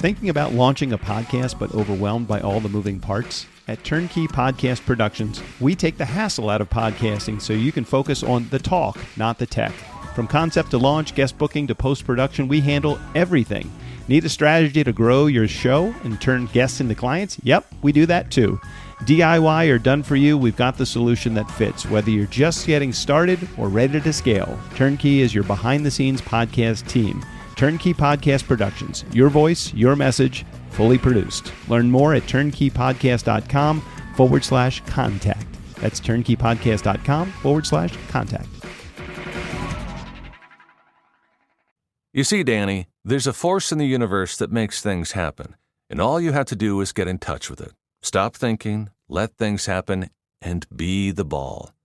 Thinking about launching a podcast but overwhelmed by all the moving parts? At Turnkey Podcast Productions, we take the hassle out of podcasting so you can focus on the talk, not the tech. From concept to launch, guest booking to post-production, we handle everything. Need a strategy to grow your show and turn guests into clients? Yep, we do that too. DIY or done for you, we've got the solution that fits. Whether you're just getting started or ready to scale, Turnkey is your behind-the-scenes podcast team. Turnkey Podcast Productions. Your voice, your message, fully produced. Learn more at turnkeypodcast.com/contact. That's turnkeypodcast.com/contact. You see, Danny, there's a force in the universe that makes things happen, and all you have to do is get in touch with it. Stop thinking, let things happen, and be the ball.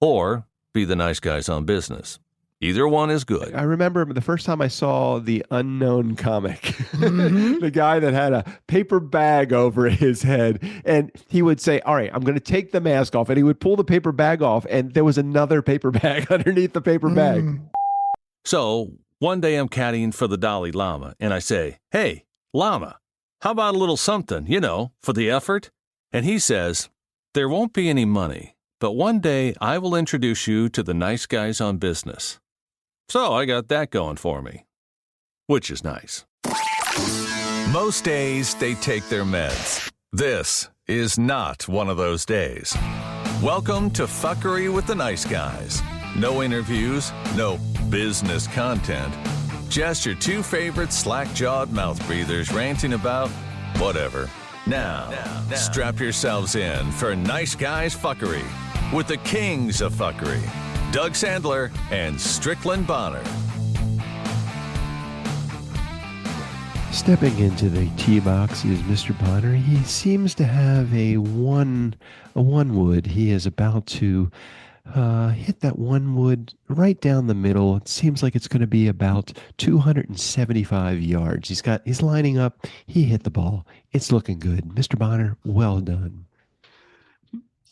Or be the nice guys on business. Either one is good. I remember the first time I saw the Unknown comic, the guy that had a paper bag over his head, and he would say, all right, I'm going to take the mask off, and he would pull the paper bag off, and there was another paper bag underneath the paper bag. So one day I'm caddying for the Dalai Lama, and I say, hey, Lama, how about a little something, for the effort? And he says, there won't be any money, but one day I will introduce you to the nice guys on business. So I got that going for me, which is nice. Most days they take their meds. This is not one of those days. Welcome to Fuckery with the Nice Guys. No interviews, no business content, just your two favorite slack-jawed mouth breathers ranting about whatever. Now, strap yourselves in for Nice Guys Fuckery with the kings of fuckery, Doug Sandler and Strickland Bonner. Stepping into the tee box is Mr. Bonner. He seems to have a one wood. He is about to hit that one wood right down the middle. It seems like it's going to be about 275 yards. He's lining up. He hit the ball. It's looking good. Mr. Bonner, well done.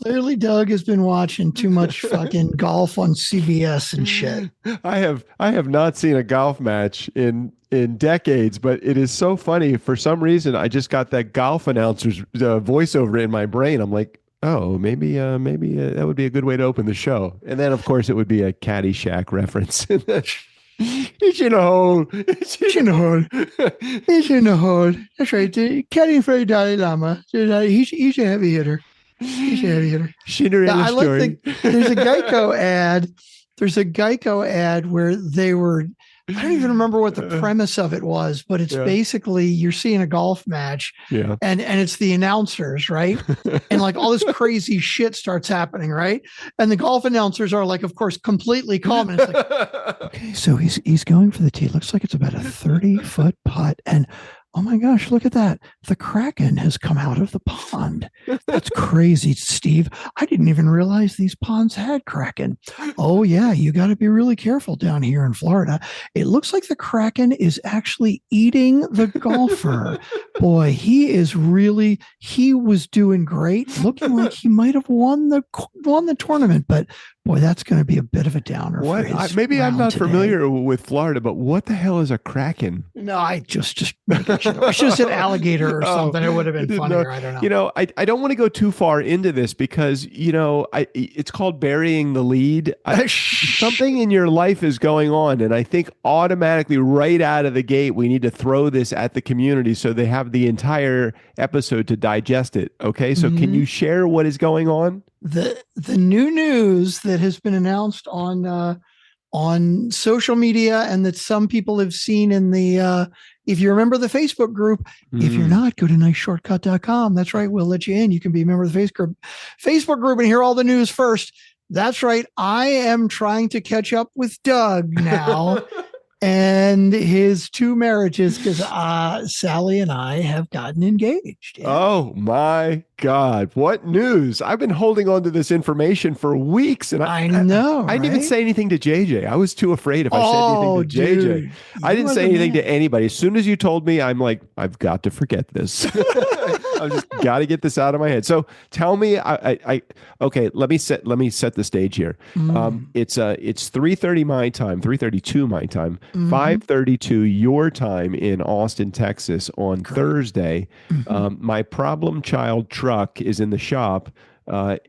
Clearly, Doug has been watching too much fucking golf on CBS and shit. I have not seen a golf match in decades, but it is so funny. For some reason, I just got that golf announcer's voiceover in my brain. I'm like, oh, maybe that would be a good way to open the show. And then, of course, it would be a Caddyshack reference. He's in a hole. He's in a hole. He's in a hole. That's right. Caddying for the Dalai Lama. He's a heavy hitter. He's a heavy hitter. I like there's a Geico ad. There's a Geico ad where they were, I don't even remember what the premise of it was, but it's basically you're seeing a golf match and it's the announcers, right? And like all this crazy shit starts happening, right? And the golf announcers are like, of course, completely calm. And it's like, okay, so he's going for the tee. It looks like it's about a 30-foot putt. And oh my gosh, look at that. The Kraken has come out of the pond. That's crazy, Steve. I didn't even realize these ponds had Kraken. Oh yeah, you got to be really careful down here in Florida. It looks like the Kraken is actually eating the golfer. Boy, he was doing great, looking like he might have won the tournament, but boy, that's going to be a bit of a downer. Maybe I'm not familiar with Florida, but what the hell is a Kraken? No, I just I should have said alligator or something. It would have been funnier. I don't know. I don't want to go too far into this because, it's called burying the lead. Something in your life is going on. And I think automatically right out of the gate, we need to throw this at the community so they have the entire episode to digest it. Okay. So can you share what is going on? The new news that has been announced on social media and that some people have seen in the if you remember the Facebook group, if you're not, go to niceshortcut.com. That's right. We'll let you in. You can be a member of the Facebook group and hear all the news first. That's right. I am trying to catch up with Doug now and his two marriages because Sally and I have gotten engaged. Yeah. Oh my God. What news? I've been holding on to this information for weeks. And I know. I didn't even say anything to JJ. I was too afraid if I said anything to JJ. I didn't say anything to anybody. As soon as you told me, I'm like, I've got to forget this. I've just got to get this out of my head. So tell me, okay, let me set the stage here. It's 3:30 my time, 3:32 my time, 5:32 your time in Austin, Texas on Thursday. My problem child truck is in the shop.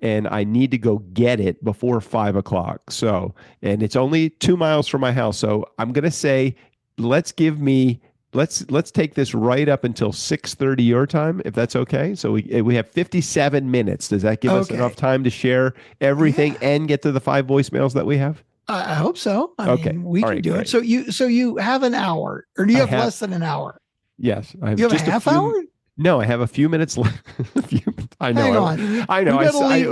And I need to go get it before 5 o'clock. So, and it's only 2 miles from my house. So I'm going to say, let's take this right up until 6:30 your time, if that's okay. So we have 57 minutes. Does that give us enough time to share everything and get to the 5 voicemails that we have? I hope so. I mean, we can do it. So you have an hour, or do you have less than an hour? Yes. I have you have just a half hour? No, I have a few minutes left. I know. Hang on. I know.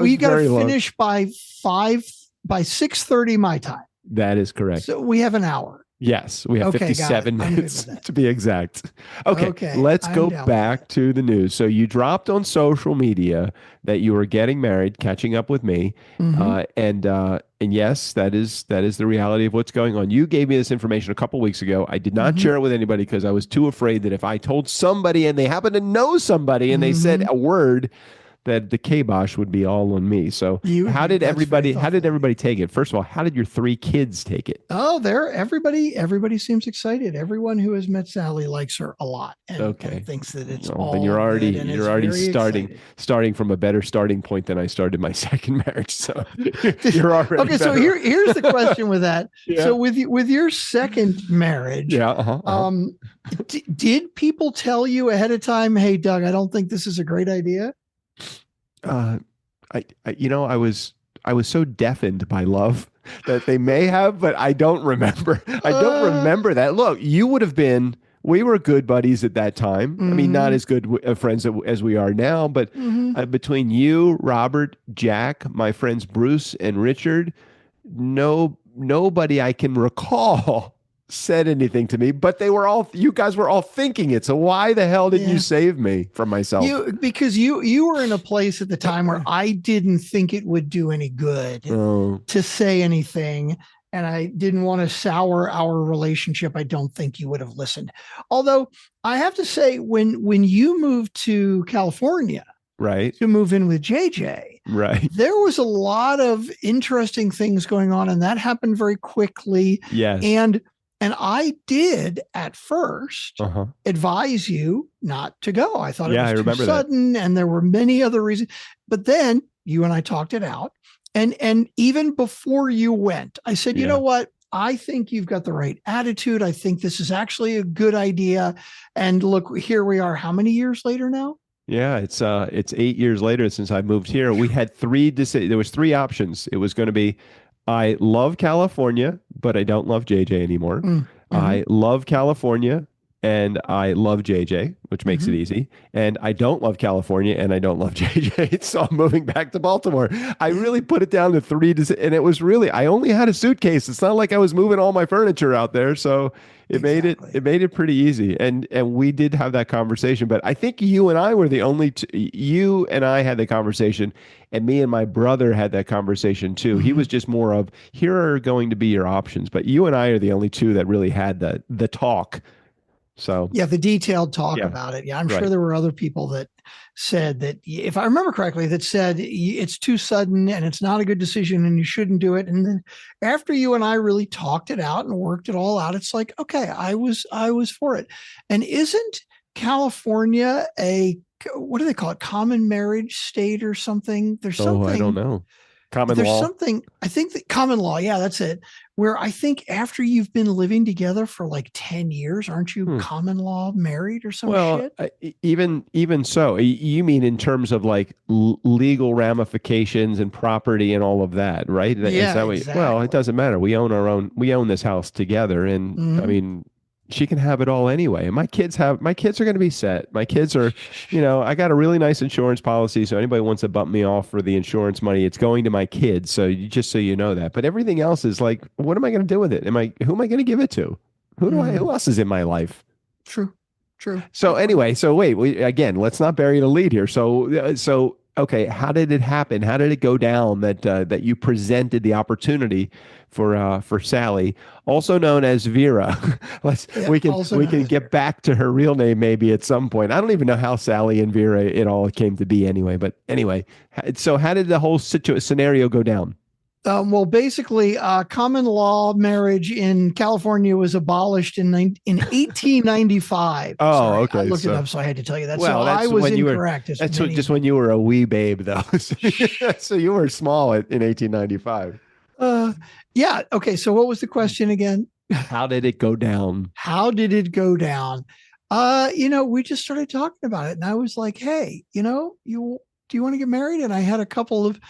We got to finish by 6:30 my time. That is correct. So we have an hour. Yes, we have 57 minutes to be exact. Okay, let's go back to the news. So you dropped on social media that you were getting married, catching up with me, and yes, that is the reality of what's going on. You gave me this information a couple weeks ago. I did not share it with anybody because I was too afraid that if I told somebody and they happen to know somebody and they said a word, that the kibosh would be all on me. So how did everybody take it? First of all, how did your 3 kids take it? Oh, everybody seems excited. Everyone who has met Sally likes her a lot and thinks that it's all then you're already starting from a better starting point than I started my second marriage. So you're already okay. So here's the question with that. Yeah. So with your second marriage, did people tell you ahead of time, hey, Doug, I don't think this is a great idea? I was so deafened by love that they may have, but I don't remember. I don't remember that. Look, we were good buddies at that time. I mean, not as good friends as we are now, but between you, Robert, Jack, my friends Bruce and Richard, nobody I can recall said anything to me, but you guys were all thinking it. So why the hell didn't you save me from myself? Because you were in a place at the time where I didn't think it would do any good to say anything. And I didn't want to sour our relationship. I don't think you would have listened. Although I have to say, when you moved to California, right, to move in with JJ, right, there was a lot of interesting things going on, and that happened very quickly. Yes. And I did at first advise you not to go. I thought it was too sudden, and there were many other reasons. But then you and I talked it out. And even before you went, I said, you know what? I think you've got the right attitude. I think this is actually a good idea. And look, here we are. How many years later now? Yeah, it's 8 years later since I moved here. We had there was 3 options. It was going to be, I love California, but I don't love JJ anymore. I love California and I love JJ, which makes it easy. And I don't love California and I don't love JJ. So I'm moving back to Baltimore. I really put it down to 3 and it was really, I only had a suitcase. It's not like I was moving all my furniture out there. So it made it pretty easy. And we did have that conversation, but I think you and I were the only you and I had the conversation, and me and my brother had that conversation too. He was just more of, here are going to be your options, but you and I are the only 2 that really had the talk. So the detailed talk about it. Yeah, I'm sure there were other people that said that, if I remember correctly, that said it's too sudden and it's not a good decision and you shouldn't do it. And then after you and I really talked it out and worked it all out, it's like, okay, I was for it. And isn't California what do they call it? Common marriage state or something? There's something. I don't know. Common law. There's something, I think that common law. Yeah, that's it. Where I think after you've been living together for like 10 years, aren't you common law married or some shit? Even so, you mean in terms of like legal ramifications and property and all of that, right? Yeah, exactly. Well, it doesn't matter. We own this house together. And I mean, she can have it all anyway. And my kids are going to be set. My kids are, I got a really nice insurance policy. So anybody wants to bump me off for the insurance money, it's going to my kids. So just so you know that. But everything else is like, what am I going to do with it? Who am I going to give it to? Who else is in my life? True. So anyway, wait, again, let's not bury the lead here. So okay, how did it happen? How did it go down that you presented the opportunity for Sally, also known as Vera? Yeah, We can also known as get back to her real name maybe at some point. I don't even know how Sally and Vera it all came to be anyway. But anyway, so how did the whole scenario go down? Well, basically, common law marriage in California was abolished in 1895. Oh, Sorry, I okay. looked it So, up, so I had to tell you that. well, So I that's was when you were. incorrect. That's just when you were a wee babe, though. So you were small in 1895. Yeah. Okay. So what was the question again? How did it go down? How did it go down? We just started talking about it, and I was like, "Hey, do you want to get married?" And I had a couple of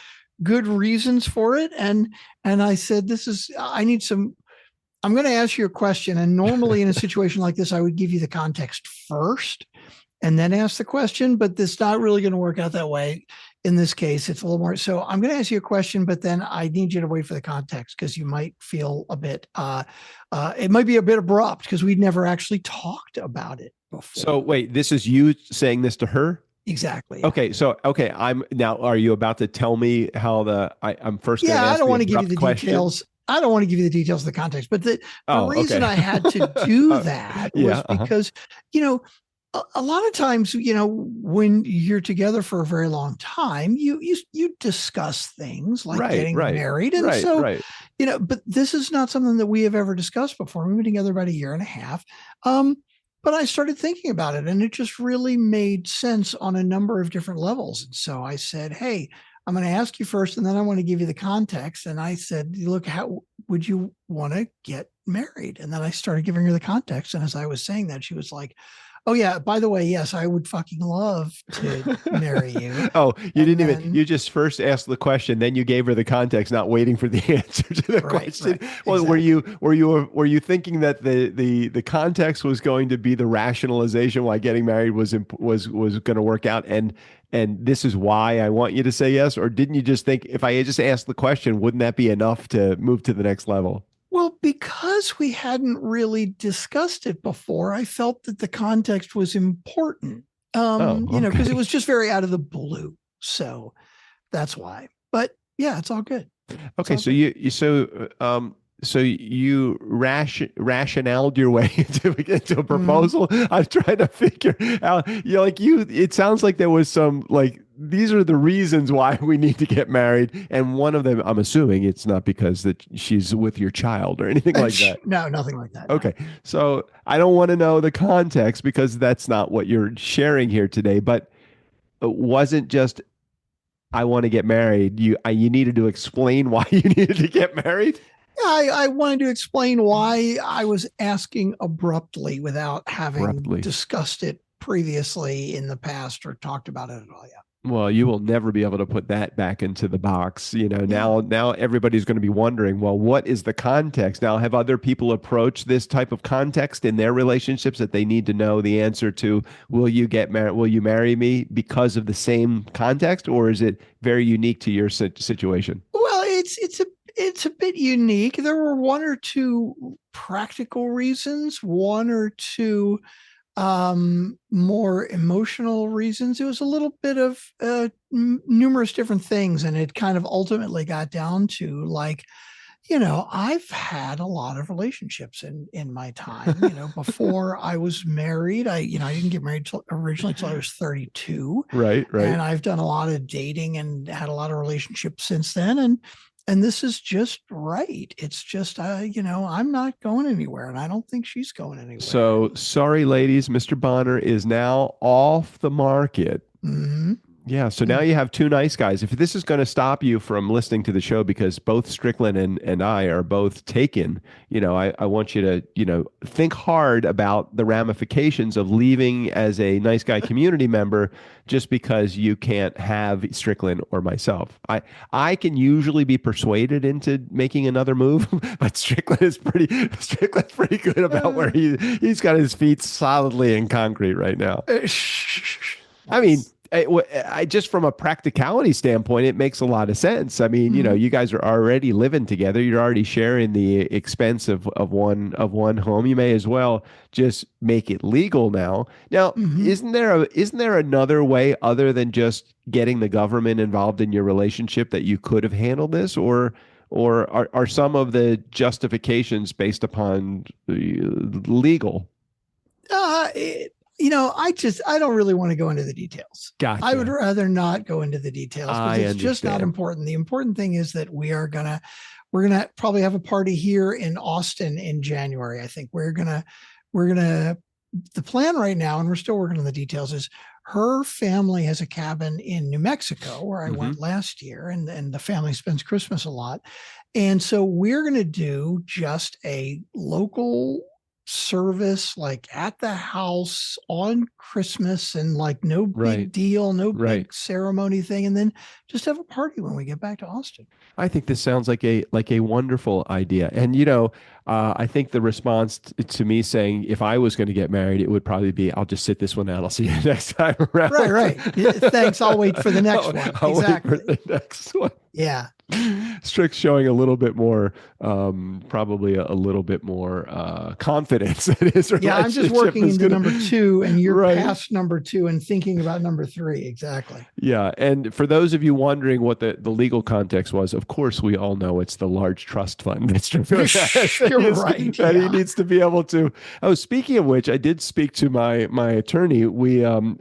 good reasons for it, and I said, I'm going to ask you a question, and normally in a situation like this, I would give you the context first and then ask the question, but it's not really going to work out that way. In this case, it's a little more. So I'm going to ask you a question, but then I need you to wait for the context because you might feel a bit, it might be a bit abrupt because we'd never actually talked about it before. So wait, this is you saying this to her? Exactly. Okay. So, okay. Are you about to tell me how I'm first? Yeah, I don't want to give you the details. I don't want to give you the details of the context, but the reason I had to do that was because, a lot of times, when you're together for a very long time, you discuss things like getting married. And but this is not something that we have ever discussed before. We've been together about a year and a half. But I started thinking about it, and it just really made sense on a number of different levels. And so I said, hey, I'm going to ask you first, and then I want to give you the context. And I said, look, how would you want to get married? And then I started giving her the context. And as I was saying that, she was like, oh, yeah, by the way, yes, I would fucking love to marry you. Oh, you just first asked the question, then you gave her the context, not waiting for the answer to the question. Right, well, exactly. were you thinking that the context was going to be the rationalization why getting married was going to work out, and this is why I want you to say yes? Or didn't you just think, if I just asked the question, wouldn't that be enough to move to the next level? Well, because we hadn't really discussed it before, I felt that the context was important, because it was just very out of the blue. So that's why. But yeah, it's all good. Okay. So you rationaled your way into a proposal. I'm trying to figure out, it sounds like there was some, these are the reasons why we need to get married. And one of them, I'm assuming it's not because that she's with your child or anything like that. No, nothing like that. Okay. So I don't want to know the context because that's not what you're sharing here today, but it wasn't just, I want to get married. You needed to explain why you needed to get married. I wanted to explain why I was asking abruptly without having discussed it previously in the past or talked about it at all. Yeah. Well, you will never be able to put that back into the box. Now everybody's going to be wondering, well, what is the context? Now, have other people approached this type of context in their relationships that they need to know the answer to, will you get married? Will you marry me, because of the same context, or is it very unique to your situation? Well, it's a bit unique. There were one or two practical reasons, one or two more emotional reasons. It was a little bit of numerous different things, and it kind of ultimately got down to I've had a lot of relationships in my time. Before I was married, I didn't get married originally till I was 32. Right. And I've done a lot of dating and had a lot of relationships since then, and this is just right. It's just, I'm not going anywhere, and I don't think she's going anywhere. So sorry, ladies, Mr. Bonner is now off the market. Mm-hmm. Yeah. So now you have two nice guys. If this is going to stop you from listening to the show, because both Strickland and I are both taken, I want you to, think hard about the ramifications of leaving as a nice guy community member just because you can't have Strickland or myself. I can usually be persuaded into making another move, but Strickland's pretty good about where he's got his feet solidly in concrete right now. I mean, I just from a practicality standpoint, it makes a lot of sense. I mean, you guys are already living together. You're already sharing the expense of one home. You may as well just make it legal now. Now, isn't there another way other than just getting the government involved in your relationship that you could have handled this, or are some of the justifications based upon legal? I don't really want to go into the details. Gotcha. I would rather not go into the details because it's just not important. The important thing is that we're gonna probably have a party here in Austin in January. I think the plan right now, and we're still working on the details, is her family has a cabin in New Mexico where I went last year, and the family spends Christmas a lot. And so we're going to do just a local service, like at the house on Christmas, and like no big deal, no big ceremony thing, and then just have a party when we get back to Austin. I think this sounds like a wonderful idea. And I think the response to me saying if I was going to get married, it would probably be, I'll just sit this one out. I'll see you next time around. Right. Thanks. I'll wait for the next one. I'll exactly. Wait for the next one. Yeah. Strick's showing a little bit more, probably a little bit more confidence in his relationship. Yeah, I'm just working into number 2, and you're past number 2 and thinking about number 3. Exactly. Yeah, and for those of you wondering what the legal context was, of course, we all know it's the large trust fund that Strick You're right. That he needs to be able to. Oh, speaking of which, I did speak to my attorney.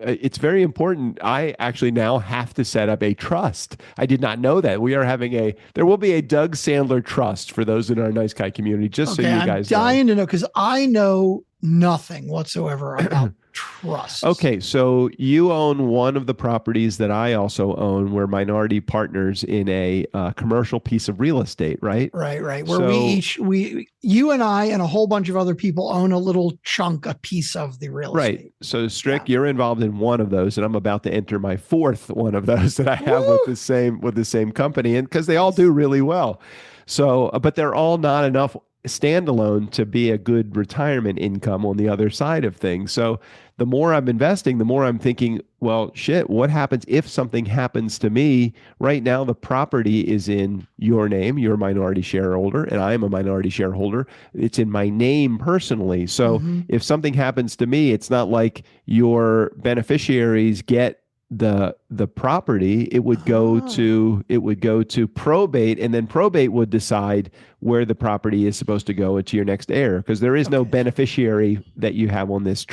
It's very important. I actually now have to set up a trust. I did not know that. We are having there will be a Doug Sandler trust for those in our Nice Guy community, just so you guys know. I'm dying to know, because I know nothing whatsoever about trusts. Okay, so you own one of the properties that I also own. We're minority partners in a commercial piece of real estate, right? Right. Where you and I and a whole bunch of other people own a little chunk, a piece of the real estate. Right. So Strick, you're involved in one of those, and I'm about to enter my 4th one of those that I have with the same company, and because they all do really well. So, but they're all not enough standalone to be a good retirement income on the other side of things. So the more I'm investing, the more I'm thinking, well, shit, what happens if something happens to me? Right now, the property is in your name. You're a minority shareholder, and I am a minority shareholder. It's in my name personally. So if something happens to me, it's not like your beneficiaries get the property. It would go to probate, and then probate would decide where the property is supposed to go to your next heir, because there is no beneficiary that you have on this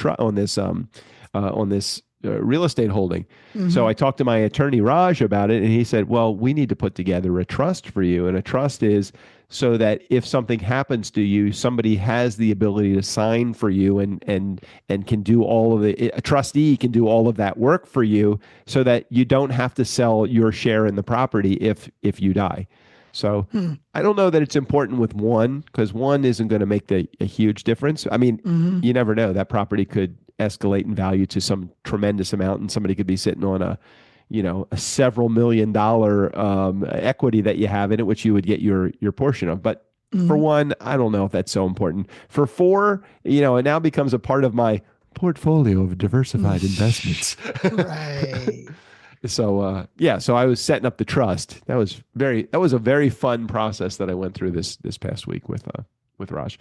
real estate holding. So I talked to my attorney Raj about it, and he said, well, we need to put together a trust for you. And a trust is so that if something happens to you, somebody has the ability to sign for you and can do all of a trustee can do all of that work for you, so that you don't have to sell your share in the property if you die. So I don't know that it's important with one, because one isn't going to make a huge difference. I mean, you never know. That property could escalate in value to some tremendous amount, and somebody could be sitting on a several $1 million equity that you have in it, which you would get your portion of. But for one, I don't know if that's so important. For 4, it now becomes a part of my portfolio of diversified investments. Right. So so I was setting up the trust. That was a very fun process that I went through this past week with Raj.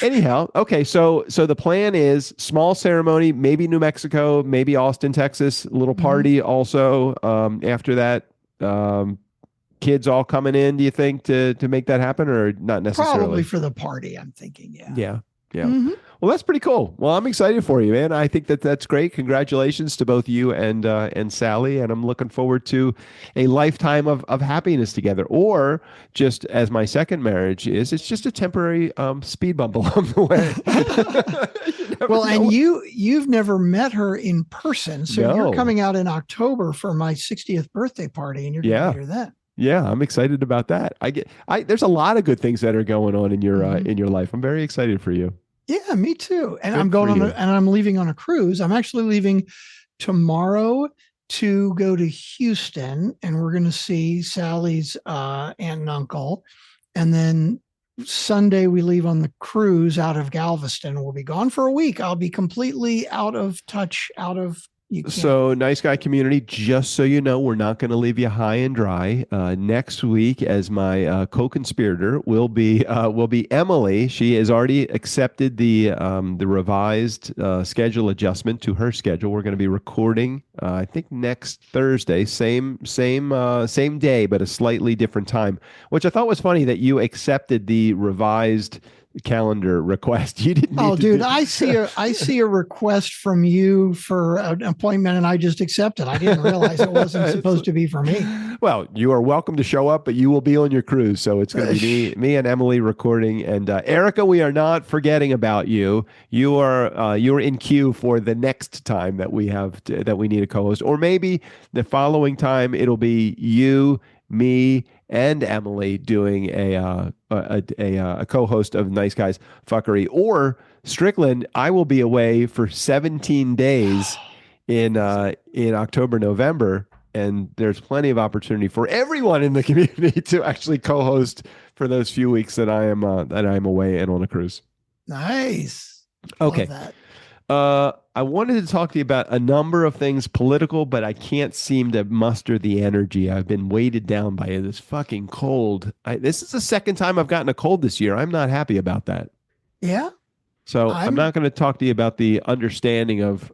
Anyhow, okay, so the plan is small ceremony, maybe New Mexico, maybe Austin, Texas, a little party also. After that, kids all coming in, do you think, to make that happen, or not necessarily? Probably for the party, I'm thinking, yeah. Yeah. Well, that's pretty cool. Well, I'm excited for you, man. I think that's great. Congratulations to both you and Sally, and I'm looking forward to a lifetime of happiness together. Or just as my second marriage is, it's just a temporary speed bump along the way. Well, and you've never met her in person, so you're coming out in October for my 60th birthday party, and you're going to hear that. Yeah, I'm excited about that. There's a lot of good things that are going on in your life. I'm very excited for you. Yeah, me too. And I'm going and I'm leaving on a cruise. I'm actually leaving tomorrow to go to Houston, and we're going to see Sally's aunt and uncle. And then Sunday we leave on the cruise out of Galveston. We'll be gone for a week. I'll be completely out of touch, out of You can't. So, Nice Guy community, just so you know, we're not going to leave you high and dry. Next week, as my co-conspirator, will be Emily. She has already accepted the revised schedule adjustment to her schedule. We're going to be recording, I think, next Thursday, same day, but a slightly different time. Which I thought was funny that you accepted the revised calendar request. You didn't. Oh, dude, I see a request from you for an appointment, and I just accept it. I didn't realize it wasn't supposed to be for me. Well, you are welcome to show up, but you will be on your cruise, so it's going to be me and Emily recording. And Erica, we are not forgetting about you. You're in queue for the next time that we need a co-host, or maybe the following time it'll be you, me, and Emily doing a co-host of Nice Guys Fuckery, or Strickland. I will be away for 17 days in October, November, and there's plenty of opportunity for everyone in the community to actually co-host for those few weeks that I am away and on a cruise. Nice. Okay. Love that. I wanted to talk to you about a number of things political, but I can't seem to muster the energy. I've been weighted down by this fucking cold. This is the second time I've gotten a cold this year. I'm not happy about that. Yeah. So I'm not going to talk to you about the understanding of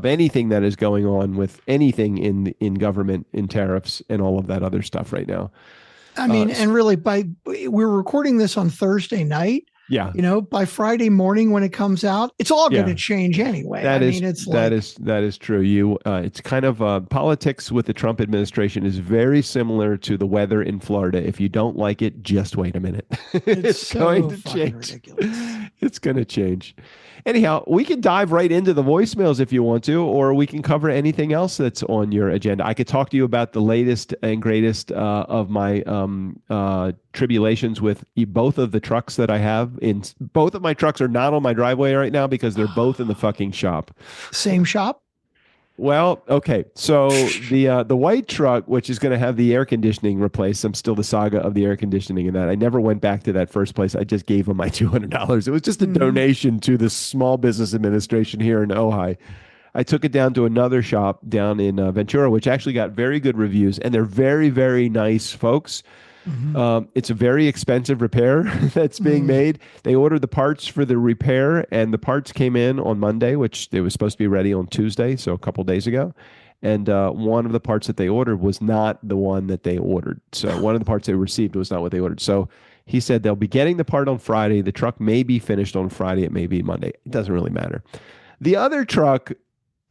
anything that is going on with anything in government, in tariffs, and all of that other stuff right now. I mean, and really, we're recording this on Thursday night. Yeah. By Friday morning when it comes out, it's all going to change anyway. That is true. It's kind of politics with the Trump administration is very similar to the weather in Florida. If you don't like it, just wait a minute. It's going to change. Ridiculous. It's going to change. Anyhow, we can dive right into the voicemails if you want to, or we can cover anything else that's on your agenda. I could talk to you about the latest and greatest of my tribulations with both of the trucks that I have. Both of my trucks are not on my driveway right now because they're both in the fucking shop. Same shop? Well, okay. So the white truck, which is going to have the air conditioning replaced, I'm still the saga of the air conditioning and that. I never went back to that first place. I just gave them my $200. It was just a donation to the Small Business Administration here in Ojai. I took it down to another shop down in Ventura, which actually got very good reviews, and they're very, very nice folks. It's a very expensive repair that's being made. They ordered the parts for the repair, and the parts came in on Monday, which they were supposed to be ready on Tuesday, so a couple days ago. And one of the parts that they ordered was not the one that they ordered. So one of the parts they received was not what they ordered. So he said they'll be getting the part on Friday. The truck may be finished on Friday. It may be Monday. It doesn't really matter. The other truck,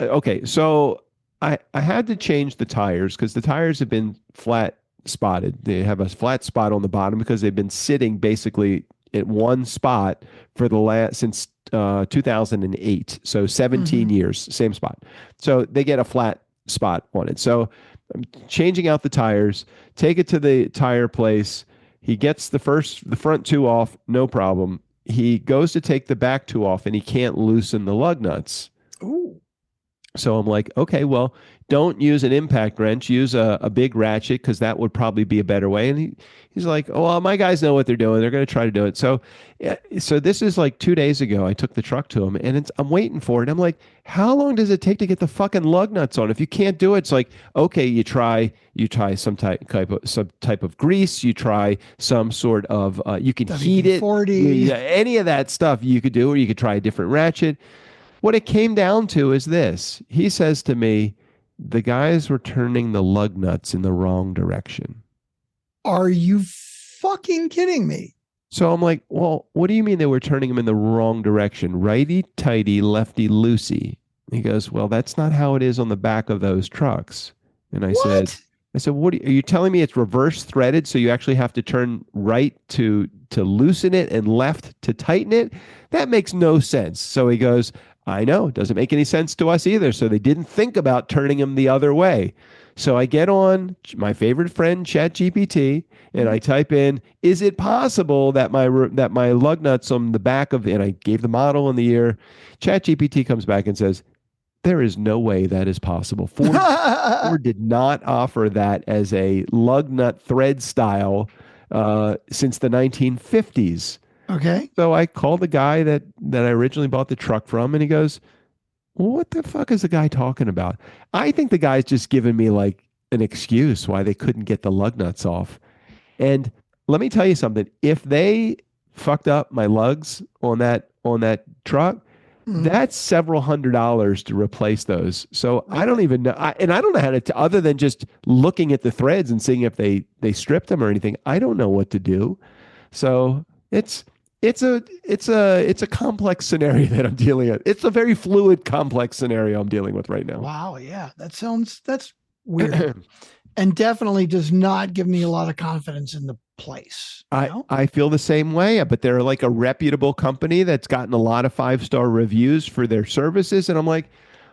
okay, so I had to change the tires because the tires have been flat spotted. They have a flat spot on the bottom because they've been sitting basically at one spot for since 2008. So 17 years, same spot. So they get a flat spot on it. So I'm changing out the tires, take it to the tire place. He gets the front two off, no problem. He goes to take the back two off and he can't loosen the lug nuts. Ooh. So I'm like, okay, well, don't use an impact wrench. Use a big ratchet because that would probably be a better way. And he's like, oh, well, my guys know what they're doing. They're going to try to do it. So this is like 2 days ago. I took the truck to him, and I'm waiting for it. I'm like, how long does it take to get the fucking lug nuts on? If you can't do it, it's like, okay, you try some type of grease. You try some sort of you can heat it. Any of that stuff you could do, or you could try a different ratchet. What it came down to is this. He says to me, the guys were turning the lug nuts in the wrong direction. Are you fucking kidding me? So I'm like, well, what do you mean they were turning them in the wrong direction? Righty tighty, lefty loosey. He goes, well, that's not how it is on the back of those trucks. And I said, what are you telling me? It's reverse threaded, so you actually have to turn right to loosen it and left to tighten it? That makes no sense. So he goes, I know, it doesn't make any sense to us either. So they didn't think about turning them the other way. So I get on my favorite friend, ChatGPT, and I type in, is it possible that my lug nuts on the back of, and I gave the model and the year. ChatGPT comes back and says, there is no way that is possible. Ford did not offer that as a lug nut thread style since the 1950s. Okay. So I called the guy that I originally bought the truck from, and he goes, what the fuck is the guy talking about? I think the guy's just giving me like an excuse why they couldn't get the lug nuts off. And let me tell you something. If they fucked up my lugs on that truck, that's several $100s to replace those. So I don't even know. And I don't know how to, other than just looking at the threads and seeing if they stripped them or anything. I don't know what to do. So it's a complex scenario that I'm dealing with. It's a very fluid, complex scenario I'm dealing with right now. Wow. Yeah. That's weird. And definitely does not give me a lot of confidence in the place. I feel the same way, but they're like a reputable company that's gotten a lot of 5-star reviews for their services. And I'm like,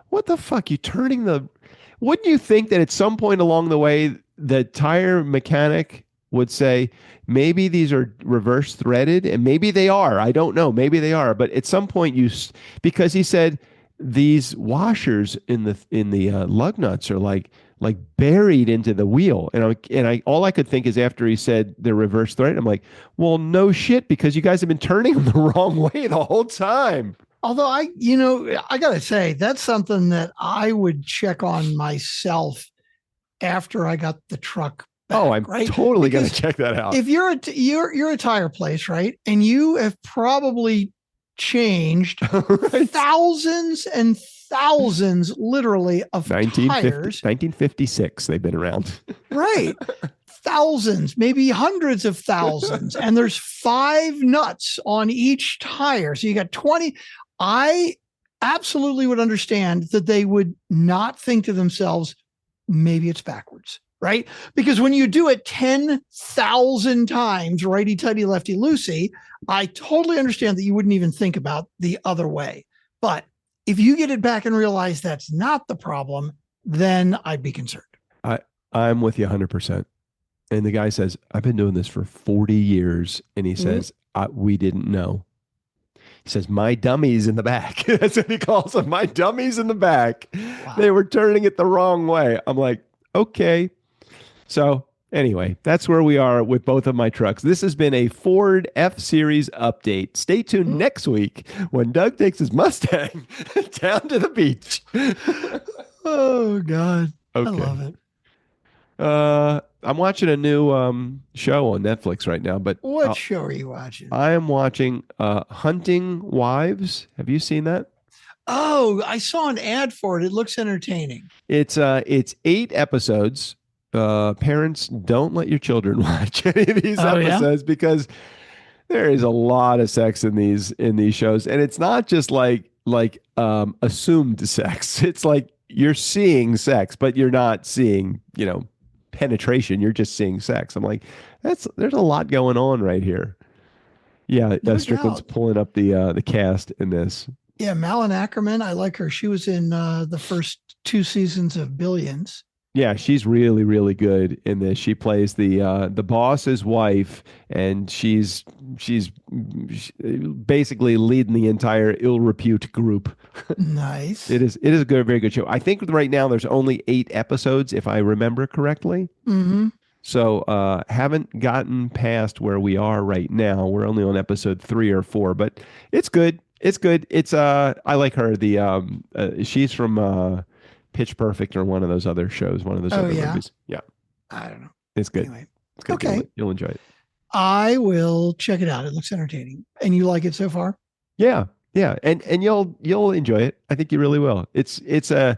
what the fuck? Wouldn't you think that at some point along the way, the tire mechanic would say, maybe these are reverse threaded, and maybe they are. I don't know. Maybe they are. But at some point because he said these washers in the lug nuts are like buried into the wheel. And I all I could think is after he said they're reverse threaded, I'm like, well, no shit, because you guys have been turning them the wrong way the whole time. Although I got to say, that's something that I would check on myself after I got the truck back. Oh, I'm totally going to check that out. If you're a tire place, right? And you have probably changed right. thousands and thousands, literally, of tires. 1956, they've been around. Right. Thousands, maybe hundreds of thousands. And there's 5 nuts on each tire. So you got 20. I absolutely would understand that they would not think to themselves, maybe it's backwards, right? Because when you do it 10,000 times, righty tighty, lefty loosey, I totally understand that you wouldn't even think about the other way. But if you get it back and realize that's not the problem, then I'd be concerned. I'm with you 100%. And the guy says, I've been doing this for 40 years. And he says, we didn't know. He says, my dummies in the back. That's what he calls them. My dummies in the back. Wow. They were turning it the wrong way. I'm like, okay. So anyway, that's where we are with both of my trucks. This has been a Ford F-Series update. Stay tuned next week when Doug takes his Mustang down to the beach. Oh, God. Okay. I love it. I'm watching a new show on Netflix right now. But what show are you watching? I am watching Hunting Wives. Have you seen that? Oh, I saw an ad for it. It looks entertaining. It's 8 episodes. Parents, don't let your children watch any of these episodes because there is a lot of sex in these shows, and it's not just like assumed sex. It's like you're seeing sex, but you're not seeing penetration. You're just seeing sex. I'm like, there's a lot going on right here. Yeah, Strickland's pulling up the cast in this. Yeah, Malin Ackerman, I like her. She was in the first 2 seasons of Billions. Yeah, she's really, really good in this. She plays the boss's wife, and she's basically leading the entire ill repute group. Nice. It is a good, very good show. I think right now there's only 8 episodes, if I remember correctly. Mm-hmm. So haven't gotten past where we are right now. We're only on episode 3 or 4, but it's good. It's good. It's I like her. She's from Pitch Perfect or one of those other shows, one of those other movies. Yeah. I don't know. It's good. Anyway. It's good. Okay. You'll enjoy it. I will check it out. It looks entertaining. And you like it so far? Yeah. Yeah. And you'll enjoy it. I think you really will. There's a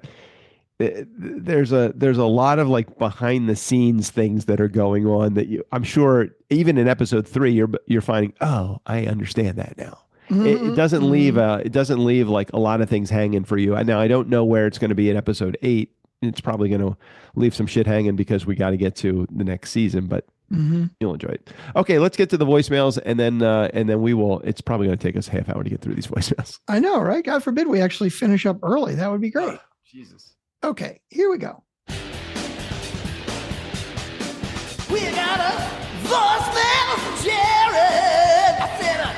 lot of like behind the scenes things that are going on that I'm sure even in episode 3 you're finding, oh, I understand that now. Mm-hmm. It doesn't leave like a lot of things hanging for you. Now I don't know where it's going to be in episode 8. It's probably going to leave some shit hanging because we got to get to the next season, but you'll enjoy it. Okay, let's get to the voicemails and then we will. It's probably going to take us a half hour to get through these voicemails. I know, right? God forbid we actually finish up early. That would be great. Jesus. Okay, here we go. We got a voicemail from Jared. I said a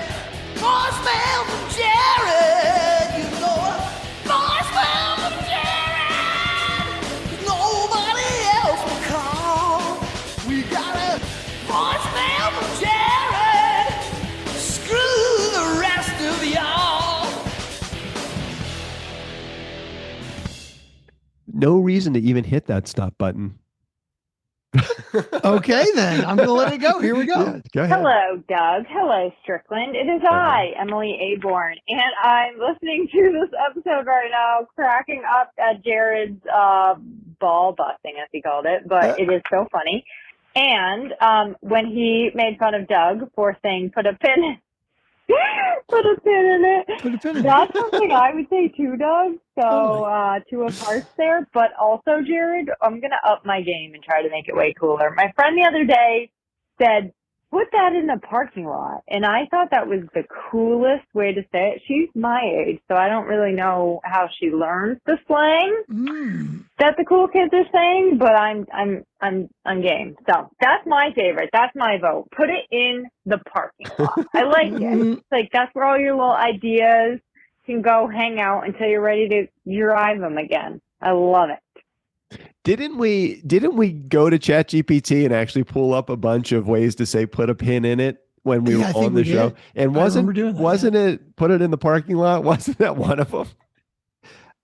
voicemail from Jared. You know a voicemail from Jared. Nobody else will call. We got a voicemail from Jared. Screw the rest of y'all. no reason to even hit that stop button. Okay, then I'm going to let it go. Here we go. Yeah, go ahead. Hello, Doug. Hello, Strickland. It is I, Emily Aborn, and I'm listening to this episode right now, cracking up at Jared's ball busting, as he called it, but it is so funny. And when he made fun of Doug for saying put a pin in it. That's something I would say too, Doug. So to a parts there. But also, Jared, I'm going to up my game and try to make it way cooler. My friend the other day said, put that in the parking lot. And I thought that was the coolest way to say it. She's my age, so I don't really know how she learns the slang that the cool kids are saying, but I'm game. So that's my favorite. That's my vote. Put it in the parking lot. I like it. It's like that's where all your little ideas can go hang out until you're ready to drive them again. I love it. Didn't we go to ChatGPT and actually pull up a bunch of ways to say put a pin in it when we were on the show? And wasn't it put it in the parking lot? Wasn't that one of them?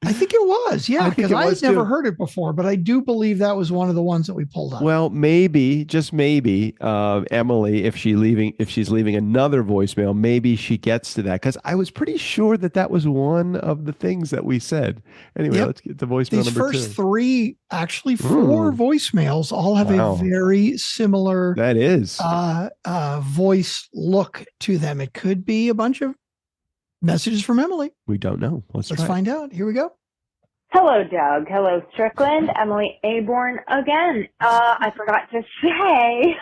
I think it was, yeah, because I'd never heard it before, but I do believe that was one of the ones that we pulled up. Well, maybe, just maybe, Emily, if she's leaving another voicemail, maybe she gets to that, because I was pretty sure that was one of the things that we said. Anyway, let's get to voicemail These number 2. These first 3, actually 4 voicemails, all have a very similar voice look to them. It could be a bunch of messages from Emily. We don't know. Let's find out. Here we go. Hello, Doug. Hello, Strickland. Emily Aborn again. I forgot to say,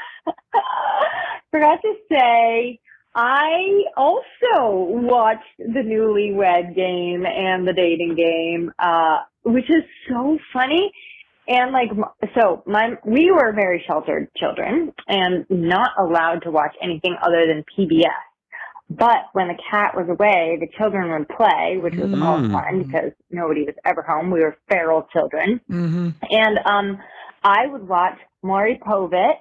I also watched the Newlywed Game and the Dating Game, which is so funny. And we were very sheltered children and not allowed to watch anything other than PBS. But when the cat was away, the children would play, which was all fun because nobody was ever home. We were feral children. And I would watch Maury Povich,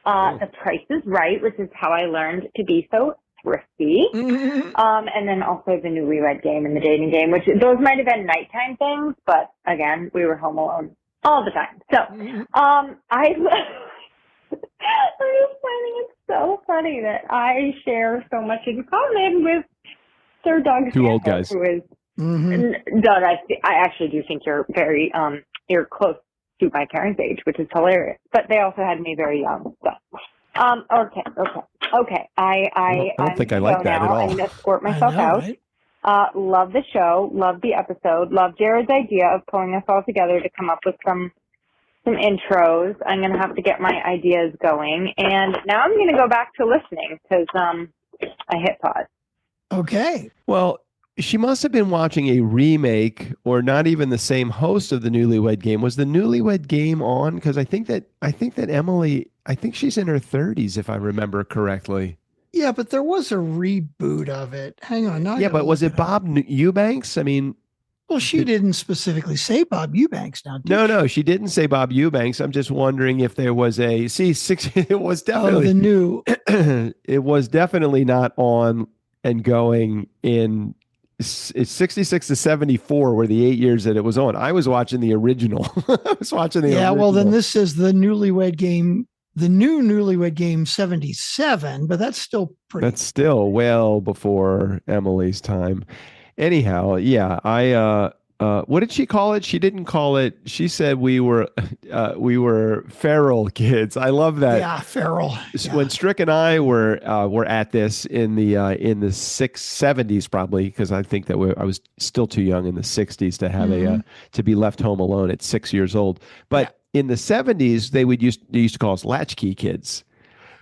The Price is Right, which is how I learned to be so thrifty. And then also the Newlywed Game and the Dating Game, which those might have been nighttime things, but again, we were home alone all the time. So I'm just finding it so funny that I share so much in common with Sir Doug. 2 old guys. Who is Doug? I actually do think you're very you're close to my parents' age, which is hilarious. But they also had me very young. So okay. I don't think I like that at all. I'm gonna escort myself out. Right? Love the show. Love the episode. Love Jared's idea of pulling us all together to come up with some intros. I'm going to have to get my ideas going. And now I'm going to go back to listening because I hit pause. Okay. Well, she must have been watching a remake or not even the same host of the Newlywed Game. Was the Newlywed Game on? Because I think that Emily, I think she's in her 30s, if I remember correctly. Yeah, but there was a reboot of it. Hang on. But was it Bob Eubanks? I mean, well, she didn't specifically say Bob Eubanks now, did she? No, she didn't say Bob Eubanks. I'm just wondering if there was it was definitely the new. It was definitely not on and going in. It's 66 to 74 were the 8 years that it was on. I was watching the original. I was watching the original. Well, then this is the Newlywed Game, the new Newlywed Game 77, but that's still pretty. That's still well before Emily's time. Anyhow, yeah, what did she call it? She didn't call it. She said we were feral kids. I love that. Yeah, feral. Yeah. When Strick and I were at this in the 70s, probably, because I think that I was still too young in the 60s to have to be left home alone at 6 years old. But in the 70s, they used to call us latchkey kids,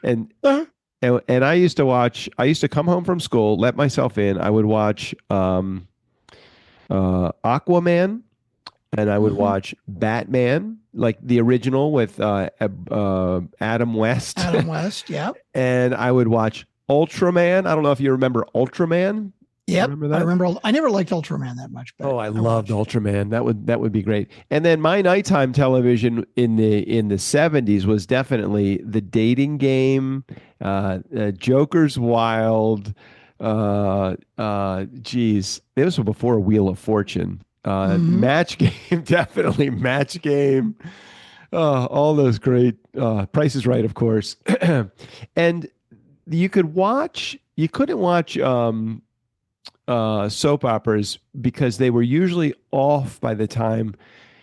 and I used to watch. I used to come home from school, let myself in. I would watch Aquaman, and I would watch Batman, like the original with Adam West. Adam West, yeah. And I would watch Ultraman. I don't know if you remember Ultraman. Yep, I remember. I never liked Ultraman that much. But I loved Ultraman. That would be great. And then my nighttime television in the 70s was definitely The Dating Game, Joker's Wild. This was before Wheel of Fortune. Match Game, definitely Match Game. All those great Price is Right, of course. And you couldn't watch soap operas because they were usually off by the time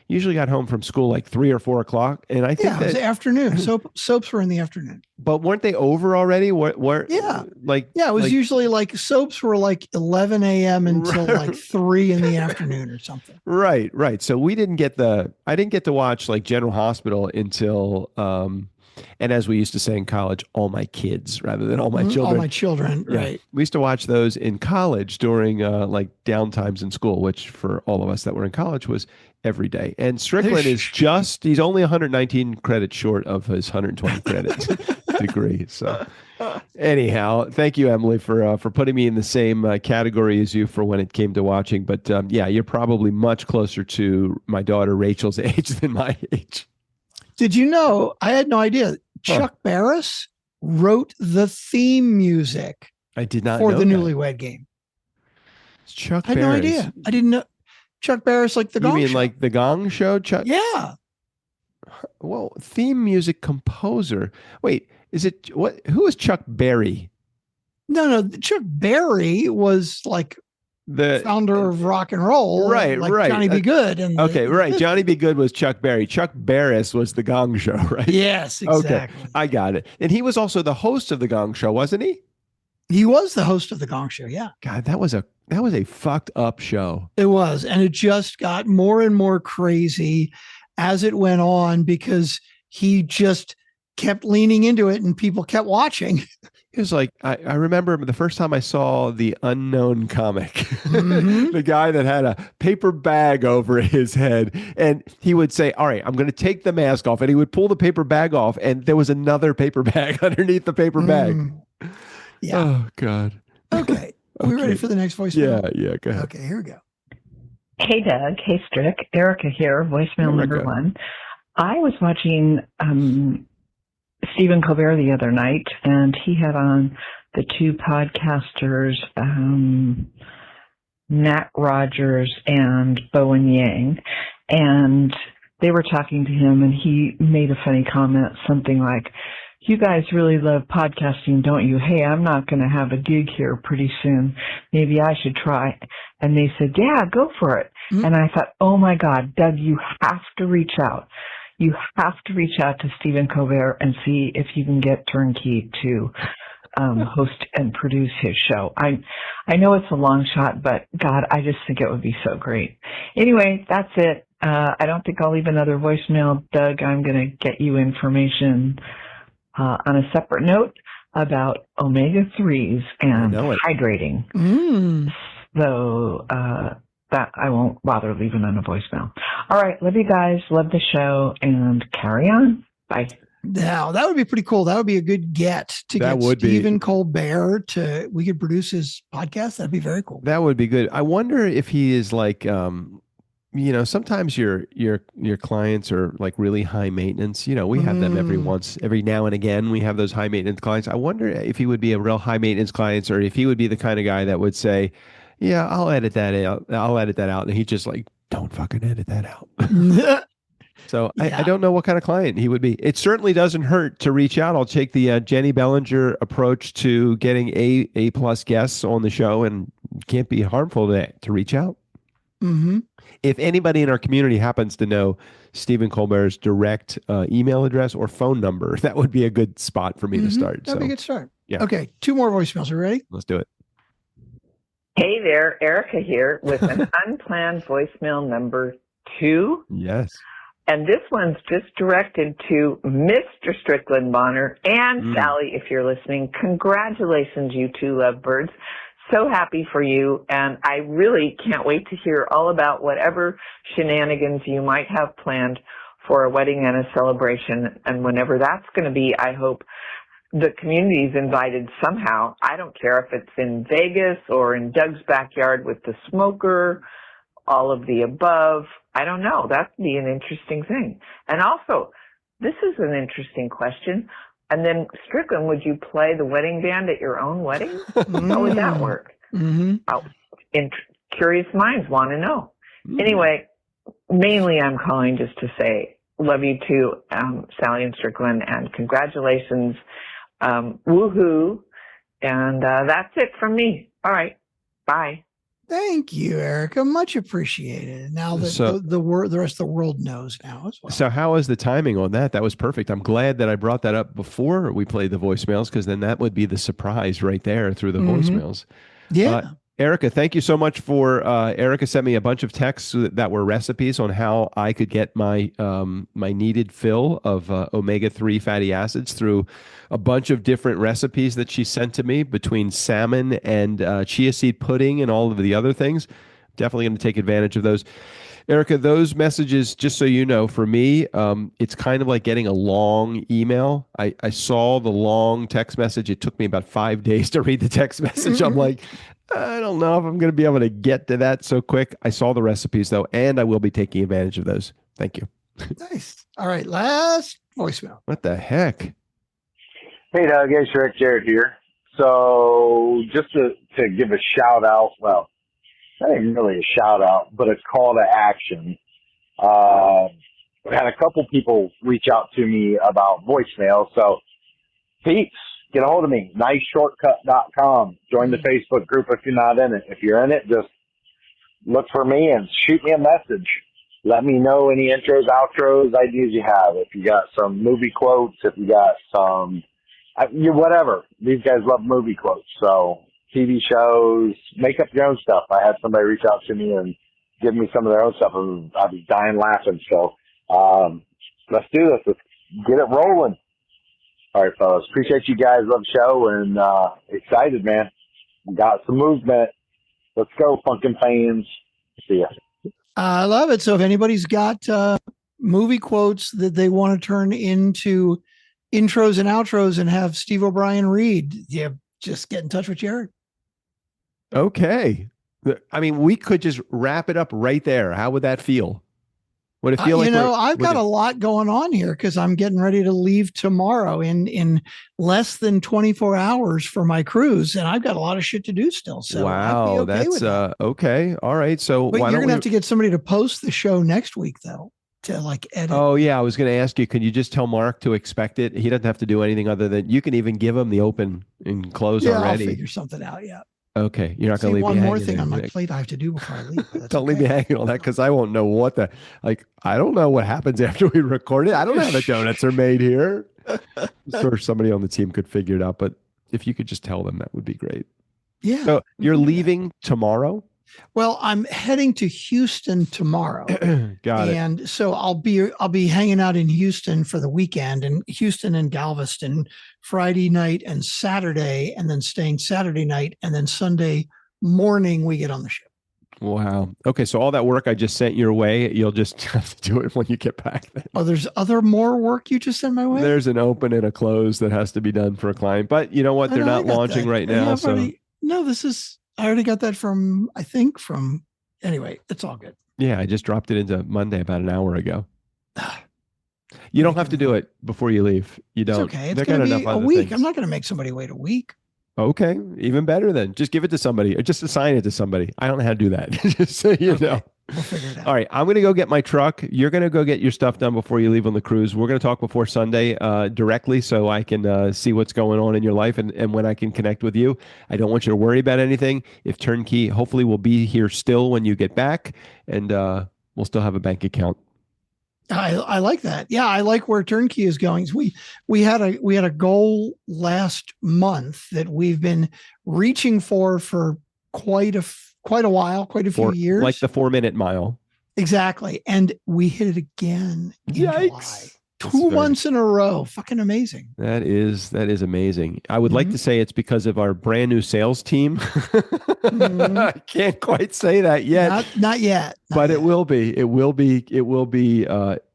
usually got home from school like 3 or 4 o'clock. And I think it was the afternoon. Soaps were in the afternoon. But weren't they over already? It was usually like soaps were like 11 a.m. until like 3 in the afternoon or something. Right. So I didn't get to watch like General Hospital until and as we used to say in college, all my kids rather than all my children. All my children, right. We used to watch those in college during like downtimes in school, which for all of us that were in college was every day. And Strickland is he's only 119 credits short of his 120 credits degree. So anyhow, thank you, Emily, for putting me in the same category as you for when it came to watching. But you're probably much closer to my daughter Rachel's age than my age. Did you know? I had no idea. Chuck Barris wrote the theme music. I did not for know the that. Newlywed Game. Chuck I had Barris. no idea. I didn't know. Chuck Barris, like the Gong Show. You mean like the Gong Show? Chuck? Yeah. Well, theme music composer. Wait, is it what? Who is Chuck Berry? No. Chuck Berry was like the founder of rock and roll, right? Johnny B. Good. And right. Johnny B. Good was Chuck Berry. Chuck Barris was the Gong Show, right? Yes, exactly. Okay, I got it. And he was also the host of the Gong Show, wasn't he? He was the host of the Gong Show. Yeah. God, that was a fucked up show. It was, and it just got more and more crazy as it went on because he just kept leaning into it, and people kept watching. It was like, I remember the first time I saw the Unknown Comic, the guy that had a paper bag over his head, and he would say, all right, I'm going to take the mask off, and he would pull the paper bag off, and there was another paper bag underneath the paper bag. Yeah. Oh, God. Okay. Are we ready for the next voicemail? Yeah, go ahead. Okay, here we go. Hey, Doug. Hey, Strick. Erica here, voicemail number 1. I was watching Stephen Colbert the other night, and he had on the 2 podcasters, Matt Rogers and Bowen Yang, and they were talking to him, and he made a funny comment, something like, you guys really love podcasting, don't you? Hey, I'm not going to have a gig here pretty soon. Maybe I should try. And they said, yeah, go for it. Mm-hmm. And I thought, oh my God, Doug, you have to reach out. You have to reach out to Stephen Colbert and see if you can get Turnkey to host and produce his show. I know it's a long shot, but God, I just think it would be so great. Anyway, that's it. I don't think I'll leave another voicemail, Doug. I'm going to get you information on a separate note about omega-3s and hydrating. So that I won't bother leaving on a voicemail. All right. Love you guys. Love the show, and carry on. Bye. Now, that would be pretty cool. That would be a good get Stephen Colbert we could produce his podcast. That'd be very cool. That would be good. I wonder if he is like, sometimes your clients are like really high maintenance. We have them every now and again. We have those high maintenance clients. I wonder if he would be a real high maintenance client, or if he would be the kind of guy that would say, yeah, I'll edit that out. And he's just like, don't fucking edit that out. So I don't know what kind of client he would be. It certainly doesn't hurt to reach out. I'll take the Jenny Bellinger approach to getting A+ guests on the show, and can't be harmful to reach out. Mm-hmm. If anybody in our community happens to know Stephen Colbert's direct email address or phone number, that would be a good spot for me to start. That'd be a good start. Yeah. Okay, 2 more voicemails. Are you ready? Let's do it. Hey there, Erica here with an unplanned voicemail number 2. Yes. And this one's just directed to Mr. Strickland Bonner and Sally, if you're listening. Congratulations, you 2 lovebirds. So happy for you, and I really can't wait to hear all about whatever shenanigans you might have planned for a wedding and a celebration. And whenever that's going to be, I hope the community's invited somehow. I don't care if it's in Vegas or in Doug's backyard with the smoker, all of the above. I don't know. That'd be an interesting thing. And also, this is an interesting question. And then, Strickland, would you play the wedding band at your own wedding? How would that work? Mm-hmm. Curious minds want to know. Anyway, mainly I'm calling just to say love you too, Sally and Strickland, and congratulations. Woohoo. And that's it from me. All right. Bye. Thank you, Erica. Much appreciated. Now that the rest of the world knows now as well. So how was the timing on that? That was perfect. I'm glad that I brought that up before we played the voicemails, because then that would be the surprise right there through the voicemails. Yeah. Erica, thank you so much for Erica sent me a bunch of texts that were recipes on how I could get my my needed fill of omega-3 fatty acids through a bunch of different recipes that she sent to me, between salmon and chia seed pudding and all of the other things. Definitely going to take advantage of those. Erica, those messages, just so you know, for me, it's kind of like getting a long email. I saw the long text message. It took me about 5 days to read the text message. I'm like, I don't know if I'm going to be able to get to that so quick. I saw the recipes, though, and I will be taking advantage of those. Thank you. Nice. All right. Last voicemail. What the heck? Hey, Doug. It's Rick Jarrett here. So just to give a shout out, well, not even really a shout out, but a call to action. I had a couple people reach out to me about voicemail. So, peeps, get a hold of me. NiceShortcut.com. Join the Facebook group if you're not in it. If you're in it, just look for me and shoot me a message. Let me know any intros, outros, ideas you have. If you got some movie quotes, if you got some, whatever. These guys love movie quotes. So, TV shows, make up your own stuff. I had somebody reach out to me and give me some of their own stuff, and I'd be dying laughing. So, let's do this. Let's get it rolling. All right, fellas. Appreciate you guys. Love the show, and excited, man. We got some movement. Let's go, Funkin' fans. See ya. I love it. So if anybody's got movie quotes that they want to turn into intros and outros and have Steve O'Brien read, yeah, just get in touch with Jared. Okay. I mean, we could just wrap it up right there. How would that feel? Would it feel like, I've got a lot going on here because I'm getting ready to leave tomorrow in less than 24 hours for my cruise, and I've got a lot of shit to do still. So wow, that's okay. All right. So but you're gonna have to get somebody to post the show next week, though, to like edit. Oh yeah, I was going to ask you. Can you just tell Mark to expect it? He doesn't have to do anything other than you can even give him the open and close already. I'll figure something out. Yeah. Okay, you're not going to leave one me more hanging thing there, on my Nick. plate I have to do before I leave. Don't leave me hanging on that, because I won't know what the I don't know what happens after we record it. I don't know how the donuts are made here. I'm sure somebody on the team could figure it out, but if you could just tell them, that would be great. Yeah. So you're leaving tomorrow? Well, I'm heading to Houston tomorrow. Got it. And so I'll be hanging out in Houston for the weekend, and Houston and Galveston Friday night and Saturday, and then staying Saturday night, and then Sunday morning we get on the ship. Wow. Okay, so all that work I just sent your way, you'll just have to do it when you get back then. Oh, there's more work you just sent my way? There's an open and a close that has to be done for a client. But you know what? They're not launching right now. Yeah, so I already got that anyway, it's all good. Yeah, I just dropped it into Monday about an hour ago. You don't have to do it before you leave. You don't. It's okay. It's going to be a week. I'm not going to make somebody wait a week. Okay, even better then. Just give it to somebody, or just assign it to somebody. I don't know how to do that. Just so you know. We'll figure it out. All right, I'm going to go get my truck. You're going to go get your stuff done before you leave on the cruise. We're going to talk before Sunday directly, so I can see what's going on in your life and when I can connect with you. I don't want you to worry about anything. If Turnkey, hopefully, will be here still when you get back, and we'll still have a bank account. I like that. Yeah, I like where Turnkey is going. We had a goal last month that we've been reaching for quite a while, quite a few years. Like the 4-minute mile. Exactly. And we hit it again in Yikes. July. 2 months in a row. Fucking amazing. That is amazing. I would like to say it's because of our brand new sales team. I can't quite say that yet. Not yet. But it will be. It will be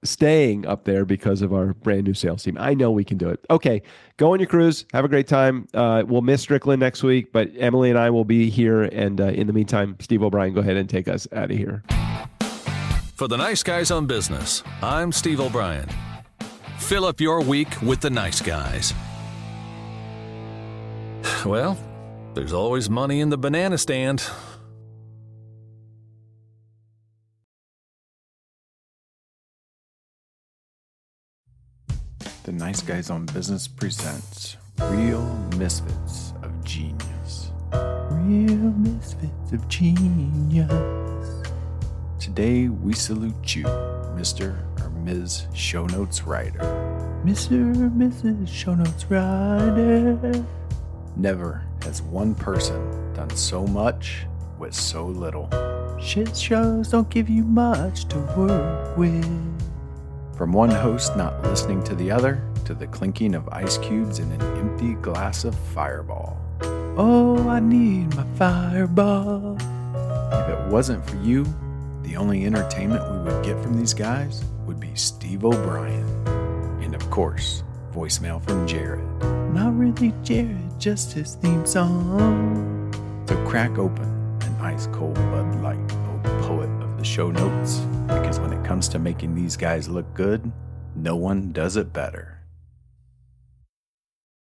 staying up there because of our brand new sales team. I know we can do it. Okay, go on your cruise. Have a great time. We'll miss Strickland next week, but Emily and I will be here. And in the meantime, Steve O'Brien, go ahead and take us out of here. For the Nice Guys on Business, I'm Steve O'Brien. Fill up your week with the nice guys. Well, there's always money in the banana stand. The Nice Guys on Business presents Real Misfits of Genius. Real Misfits of Genius. Today we salute you, Mr. or Ms. Show Notes Writer. Mr. or Mrs. Show Notes Writer. Never has one person done so much with so little. Shit shows don't give you much to work with. From one host not listening to the other, to the clinking of ice cubes in an empty glass of Fireball. Oh, I need my Fireball. If it wasn't for you, the only entertainment we would get from these guys would be Steve O'Brien. And of course, voicemail from Jared. Not really Jared, just his theme song. So crack open an ice cold Bud Light, oh poet of the show notes, because when it comes to making these guys look good, no one does it better.